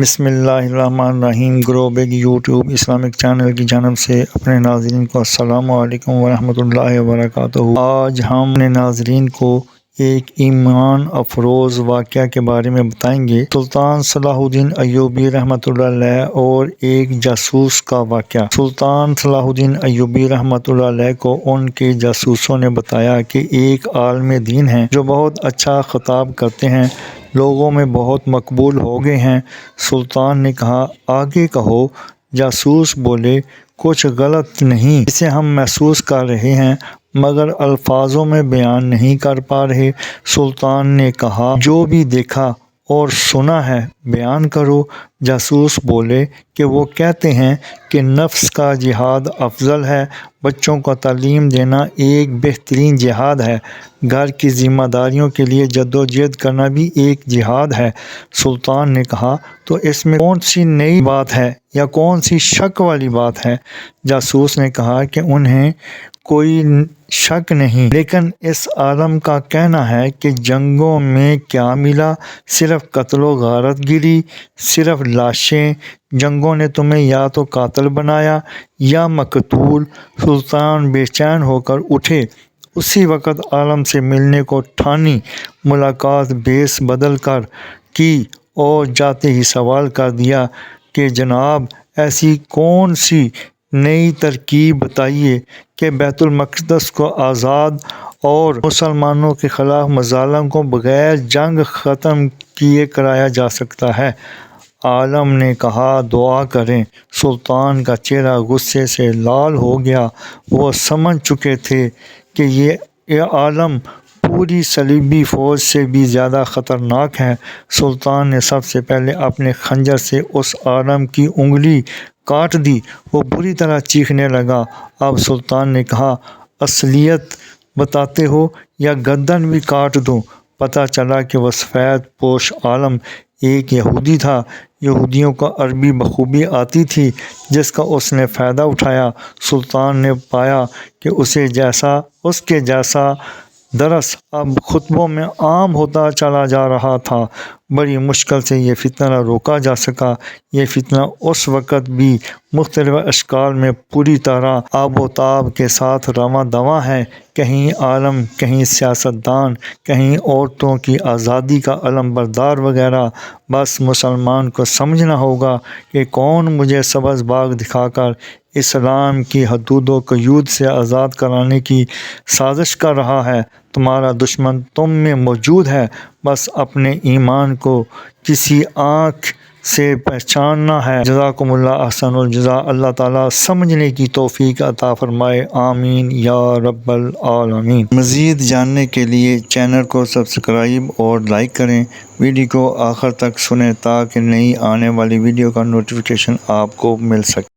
بسم اللہ الرحمن الرحیم۔ گرو بگ یوٹیوب اسلامک چینل کی جانب سے اپنے ناظرین کو السلام علیکم ورحمۃ اللہ وبرکاتہ۔ آج ہم اپنے ناظرین کو ایک ایمان افروز واقعہ کے بارے میں بتائیں گے۔ سلطان صلاح الدین ایوبی رحمۃ اللہ علیہ اور ایک جاسوس کا واقعہ۔ سلطان صلاح الدین ایوبی رحمۃ اللہ علیہ کو ان کے جاسوسوں نے بتایا کہ ایک عالم دین ہے جو بہت اچھا خطاب کرتے ہیں، لوگوں میں بہت مقبول ہو گئے ہیں۔ سلطان نے کہا، آگے کہو۔ جاسوس بولے، کچھ غلط نہیں، اسے ہم محسوس کر رہے ہیں مگر الفاظوں میں بیان نہیں کر پا رہے۔ سلطان نے کہا، جو بھی دیکھا اور سنا ہے بیان کرو۔ جاسوس بولے کہ وہ کہتے ہیں کہ نفس کا جہاد افضل ہے، بچوں کو تعلیم دینا ایک بہترین جہاد ہے، گھر کی ذمہ داریوں کے لیے جدوجہد کرنا بھی ایک جہاد ہے۔ سلطان نے کہا، تو اس میں کون سی نئی بات ہے یا کون سی شک والی بات ہے؟ جاسوس نے کہا کہ انہیں کوئی شک نہیں، لیکن اس عالم کا کہنا ہے کہ جنگوں میں کیا ملا؟ صرف قتل و غارت گری، صرف لاشیں۔ جنگوں نے تمہیں یا تو قاتل بنایا یا مقتول۔ سلطان بے چین ہو کر اٹھے، اسی وقت عالم سے ملنے کو ٹھانی، ملاقات بھیس بدل کر کی اور جاتے ہی سوال کر دیا کہ جناب، ایسی کون سی نئی ترکیب بتائیے کہ بیت المقدس کو آزاد اور مسلمانوں کے خلاف مظالم کو بغیر جنگ ختم کیے کرایا جا سکتا ہے۔ عالم نے کہا، دعا کریں۔ سلطان کا چہرہ غصے سے لال ہو گیا، وہ سمجھ چکے تھے کہ یہ عالم پوری صلیبی فوج سے بھی زیادہ خطرناک ہے۔ سلطان نے سب سے پہلے اپنے خنجر سے اس عالم کی انگلی کاٹ دی، وہ بری طرح چیخنے لگا۔ اب سلطان نے کہا، اصلیت بتاتے ہو یا گردن بھی کاٹ دوں؟ پتہ چلا کہ وہ سفید پوش عالم ایک یہودی تھا۔ یہودیوں کو عربی بخوبی آتی تھی، جس کا اس نے فائدہ اٹھایا۔ سلطان نے پایا کہ اس کے جیسا درس اب خطبوں میں عام ہوتا چلا جا رہا تھا۔ بڑی مشکل سے یہ فتنہ روکا جا سکا۔ یہ فتنہ اس وقت بھی مختلف اشکال میں پوری طرح آب و تاب کے ساتھ رواں دواں ہے۔ کہیں عالم، کہیں سیاستدان، کہیں عورتوں کی آزادی کا علم بردار وغیرہ۔ بس مسلمان کو سمجھنا ہوگا کہ کون مجھے سبز باغ دکھا کر اسلام کی حدود و قیود سے آزاد کرانے کی سازش کر رہا ہے۔ تمہارا دشمن تم میں موجود ہے، بس اپنے ایمان کو کسی آنکھ سے پہچاننا ہے۔ جزاکم اللہ احسن الجزا۔ اللہ تعالیٰ سمجھنے کی توفیق عطا فرمائے، آمین یا رب العالمین۔ مزید جاننے کے لیے چینل کو سبسکرائب اور لائک کریں، ویڈیو کو آخر تک سنیں تاکہ نئی آنے والی ویڈیو کا نوٹیفیکیشن آپ کو مل سکے۔